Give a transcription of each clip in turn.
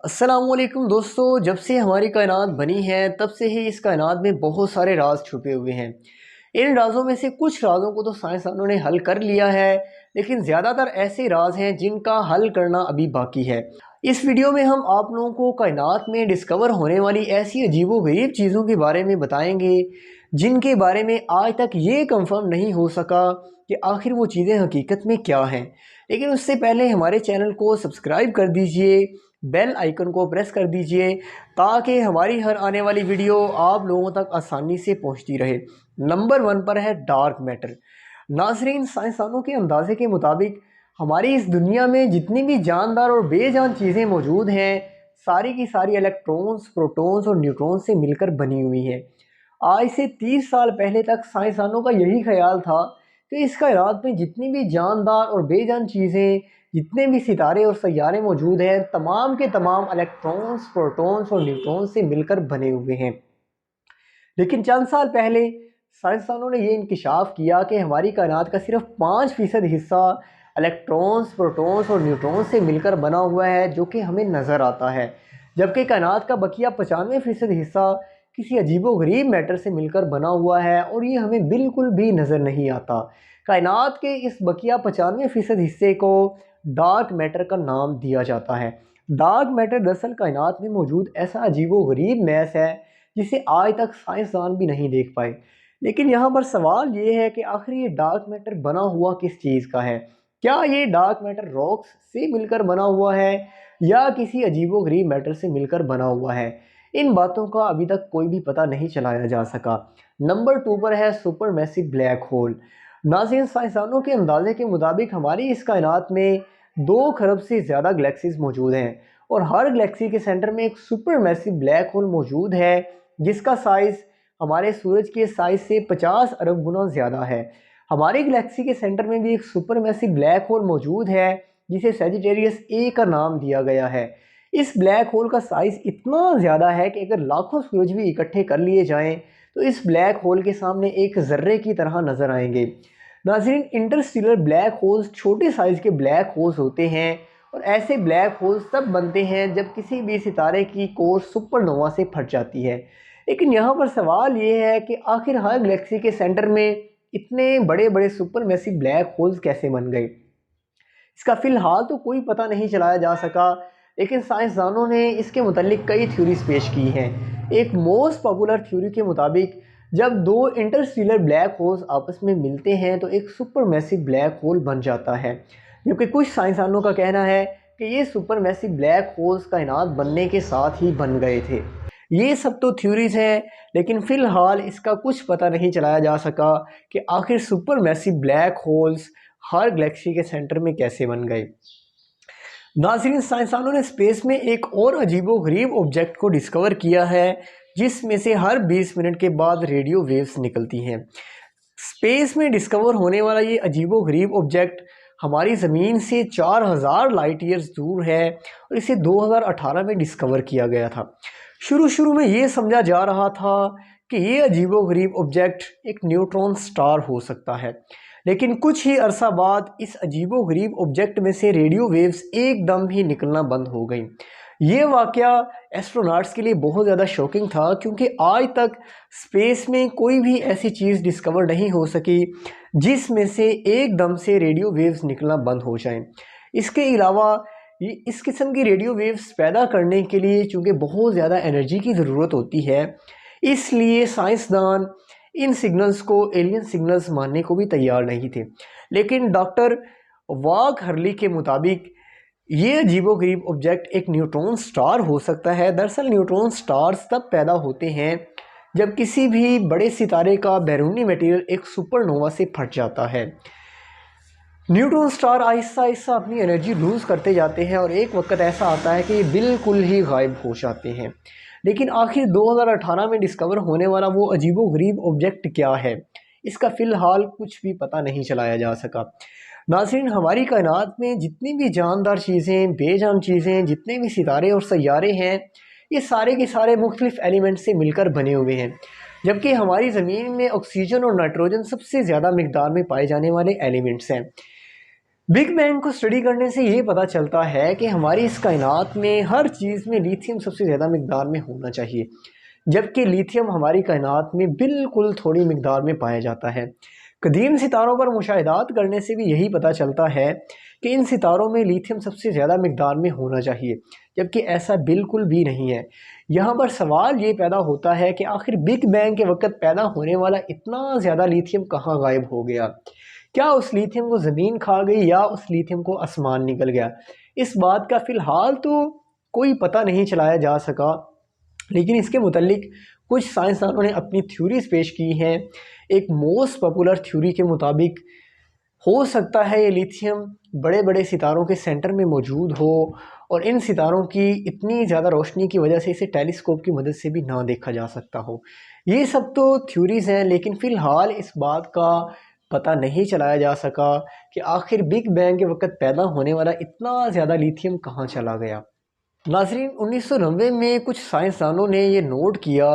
अस्सलामुअलैकुम दोस्तों, जब से हमारी कायनात बनी है तब से ही इस कायनात में बहुत सारे राज छुपे हुए हैं। इन राजों में से कुछ राजों को तो साइंसदानों ने हल कर लिया है, लेकिन ज़्यादातर ऐसे राज हैं जिनका हल करना अभी बाकी है। इस वीडियो में हम आप लोगों को कायनात में डिस्कवर होने वाली ऐसी अजीबोगरीब चीज़ों के बारे में बताएंगे जिनके बारे में आज तक ये कंफर्म नहीं हो सका कि आखिर वो चीज़ें हकीकत में क्या हैं। लेकिन उससे पहले हमारे चैनल को सब्सक्राइब कर दीजिए, बेल आइकन को प्रेस कर दीजिए ताकि हमारी हर आने वाली वीडियो आप लोगों तक आसानी से पहुंचती रहे। नंबर 1 पर है डार्क मैटर। नाजरीन, साइंसदानों के अंदाजे के मुताबिक हमारी इस दुनिया में जितनी भी जानदार और बेजान चीज़ें मौजूद हैं, सारी की सारी इलेक्ट्रॉन्स, प्रोटॉन्स और न्यूट्रॉन्स से मिलकर बनी हुई हैं। आज से 30 साल पहले तक साइंसदानों का यही ख्याल था कि इस कायनात में जितनी भी जानदार और बेजान चीज़ें, जितने भी सितारे और सैयारे मौजूद हैं, तमाम के तमाम इलेक्ट्रॉन्स, प्रोटॉन्स और न्यूट्रॉन्स से मिलकर बने हुए हैं। लेकिन चंद साल पहले साइंसदानों ने ये इंकिशाफ किया कि हमारी कायनात का सिर्फ 5% हिस्सा इलेक्ट्रॉन्स, प्रोटॉन्स और न्यूट्रॉन्स से मिलकर बना हुआ है, जो कि हमें नज़र आता है, जबकि कायनात का बकिया 95% हिस्सा किसी अजीबोगरीब मैटर से मिलकर बना हुआ है और ये हमें बिल्कुल भी नज़र नहीं आता। कायनात के इस बकिया 95% हिस्से को डार्क मैटर का नाम दिया जाता है। डार्क मैटर दरअसल कायनात में मौजूद ऐसा अजीबोगरीब मैस है जिसे आज तक साइंसदान भी नहीं देख पाए। लेकिन यहाँ पर सवाल ये है कि आखिर ये डार्क मैटर बना हुआ किस चीज़ का है? क्या ये डार्क मैटर रॉक्स से मिलकर बना हुआ है या किसी अजीबोगरीब मैटर से मिलकर बना हुआ है? इन बातों का अभी तक कोई भी पता नहीं चलाया जा सका। नंबर 2 पर है सुपर मैसिव ब्लैक होल। नाज़रीन, साइंसदानों के अंदाजे के मुताबिक हमारी इस कायनात में 2 खरब से ज़्यादा गैलेक्सीज मौजूद हैं और हर गैलेक्सी के सेंटर में एक सुपर मैसिव ब्लैक होल मौजूद है जिसका साइज़ हमारे सूरज के साइज़ से 50 अरब गुना ज़्यादा है। हमारी गैलेक्सी के सेंटर में भी एक सुपर मैसिव ब्लैक होल मौजूद है जिसे सजिटेरियस ए का नाम दिया गया है। इस ब्लैक होल का साइज़ इतना ज़्यादा है कि अगर लाखों सूरज भी इकट्ठे कर लिए जाएं तो इस ब्लैक होल के सामने एक ज़र्रे की तरह नज़र आएंगे। नाज़रीन, इंटरस्टेलर ब्लैक होल्स छोटे साइज़ के ब्लैक होल्स होते हैं और ऐसे ब्लैक होल्स तब बनते हैं जब किसी भी सितारे की कोर सुपरनोवा से फट जाती है। लेकिन यहाँ पर सवाल ये है कि आखिर हर गैलेक्सी के सेंटर में इतने बड़े बड़े सुपर मैसिव ब्लैक होल्स कैसे बन गए? इसका फ़िलहाल तो कोई पता नहीं चलाया जा सका, लेकिन साइंसदानों ने इसके मुतालिक कई थ्योरीज पेश की हैं। एक मोस्ट पॉपुलर थ्योरी के मुताबिक जब 2 इंटरस्टेलर ब्लैक होल्स आपस में मिलते हैं तो एक सुपर मैसिव ब्लैक होल बन जाता है, जबकि कुछ साइंसदानों का कहना है कि ये सुपर मैसिव ब्लैक होल्स कायनात बनने के साथ ही बन गए थे। ये सब तो थ्योरीज हैं, लेकिन फ़िलहाल इसका कुछ पता नहीं चलाया जा सका कि आखिर सुपर मैसिव ब्लैक होल्स हर गैलेक्सी के सेंटर में कैसे बन गए। नाज़रीन, साइंसदानों ने स्पेस में एक और अजीबोगरीब ऑब्जेक्ट को डिस्कवर किया है जिसमें से हर 20 मिनट के बाद रेडियो वेव्स निकलती हैं। स्पेस में डिस्कवर होने वाला ये अजीबोगरीब ऑब्जेक्ट हमारी ज़मीन से 4000 लाइट ईयर्स दूर है और इसे 2018 में डिस्कवर किया गया था। शुरू में ये समझा जा रहा था कि ये अजीबोगरीब ऑब्जेक्ट एक न्यूट्रॉन स्टार हो सकता है, लेकिन कुछ ही अरसा बाद इस अजीबोगरीब ऑब्जेक्ट में से रेडियो वेव्स एकदम ही निकलना बंद हो गई। ये वाक़या एस्ट्रोनॉट्स के लिए बहुत ज़्यादा शॉकिंग था, क्योंकि आज तक स्पेस में कोई भी ऐसी चीज़ डिस्कवर नहीं हो सकी जिसमें से एकदम से रेडियो वेव्स निकलना बंद हो जाएं। इसके अलावा इस किस्म की रेडियो वेव्स पैदा करने के लिए चूँकि बहुत ज़्यादा एनर्जी की ज़रूरत होती है, इसलिए साइंसदान इन सिग्नल्स को एलियन सिग्नल्स मानने को भी तैयार नहीं थे। लेकिन डॉक्टर वाक हर्ली के मुताबिक ये अजीबोगरीब ऑब्जेक्ट एक न्यूट्रॉन स्टार हो सकता है। दरअसल न्यूट्रॉन स्टार्स तब पैदा होते हैं जब किसी भी बड़े सितारे का बैरूनी मटेरियल एक सुपरनोवा से फट जाता है। न्यूट्रॉन स्टार आहिस्ता आहिस्ता अपनी एनर्जी लूज़ करते जाते हैं और एक वक्त ऐसा आता है कि ये बिल्कुल ही गायब हो जाते हैं। लेकिन आखिर 2018 में डिस्कवर होने वाला वो अजीबोगरीब ऑब्जेक्ट क्या है, इसका फ़िलहाल कुछ भी पता नहीं चलाया जा सका। नाज़रीन, हमारी कायनात में जितनी भी जानदार चीज़ें, बेजान चीज़ें, जितने भी सितारे और सैयारे हैं, ये सारे के सारे मुख्तलिफ़ एलिमेंट से मिलकर बने हुए हैं, जबकि हमारी ज़मीन में ऑक्सीजन और नाइट्रोजन सबसे ज़्यादा मिकदार में पाए जाने वाले एलिमेंट्स हैं। बिग बैंग को स्टडी करने से ये पता चलता है कि हमारी इस कायनात में हर चीज़ में लिथियम सबसे ज़्यादा मिकदार में होना चाहिए, जबकि लिथियम हमारी कायनात में बिल्कुल थोड़ी मिकदार में पाया जाता है। कदीम सितारों पर मुशाहिदात करने से भी यही पता चलता है कि इन सितारों में लिथियम सबसे ज़्यादा मिकदार में होना चाहिए, जबकि ऐसा बिल्कुल भी नहीं है। यहाँ पर सवाल ये पैदा होता है कि आखिर बिग बैंग के वक़्त पैदा होने वाला इतना ज़्यादा लिथियम कहाँ गायब हो गया? क्या उस लिथियम को ज़मीन खा गई या उस लिथियम को आसमान निकल गया? इस बात का फ़िलहाल तो कोई पता नहीं चलाया जा सका, लेकिन इसके मुतल्लिक कुछ साइंसदानों ने अपनी थ्योरीज पेश की हैं। एक मोस्ट पॉपुलर थ्योरी के मुताबिक हो सकता है ये लिथियम बड़े बड़े सितारों के सेंटर में मौजूद हो और इन सितारों की इतनी ज़्यादा रोशनी की वजह से इसे टेलीस्कोप की मदद से भी ना देखा जा सकता हो। ये सब तो थ्योरीज हैं, लेकिन फ़िलहाल इस बात का पता नहीं चलाया जा सका कि आखिर बिग बैंग के वक़्त पैदा होने वाला इतना ज़्यादा लिथियम कहाँ चला गया। नाज़रीन, 1990 में कुछ साइंसदानों ने ये नोट किया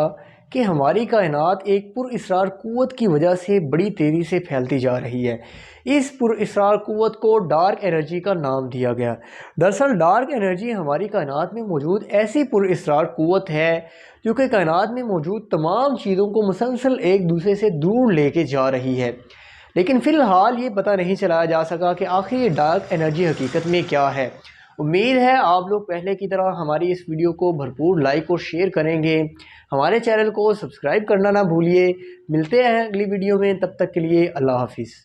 कि हमारी कायनात एक पुरअसरार क़ुव्वत की वजह से बड़ी तेज़ी से फैलती जा रही है। इस पुरअसरार क़ुव्वत को डार्क एनर्जी का नाम दिया गया। दरअसल डार्क एनर्जी हमारी कायनात में मौजूद ऐसी पुरअसरार क़ुव्वत है जो कि कायनात में मौजूद तमाम चीज़ों को मुसलसल एक दूसरे से दूर लेके जा रही है। लेकिन फ़िलहाल ये पता नहीं चलाया जा सका कि आखिर ये डार्क एनर्जी हकीकत में क्या है। उम्मीद है आप लोग पहले की तरह हमारी इस वीडियो को भरपूर लाइक और शेयर करेंगे। हमारे चैनल को सब्सक्राइब करना ना भूलिए। मिलते हैं अगली वीडियो में, तब तक के लिए अल्लाह हाफिज़।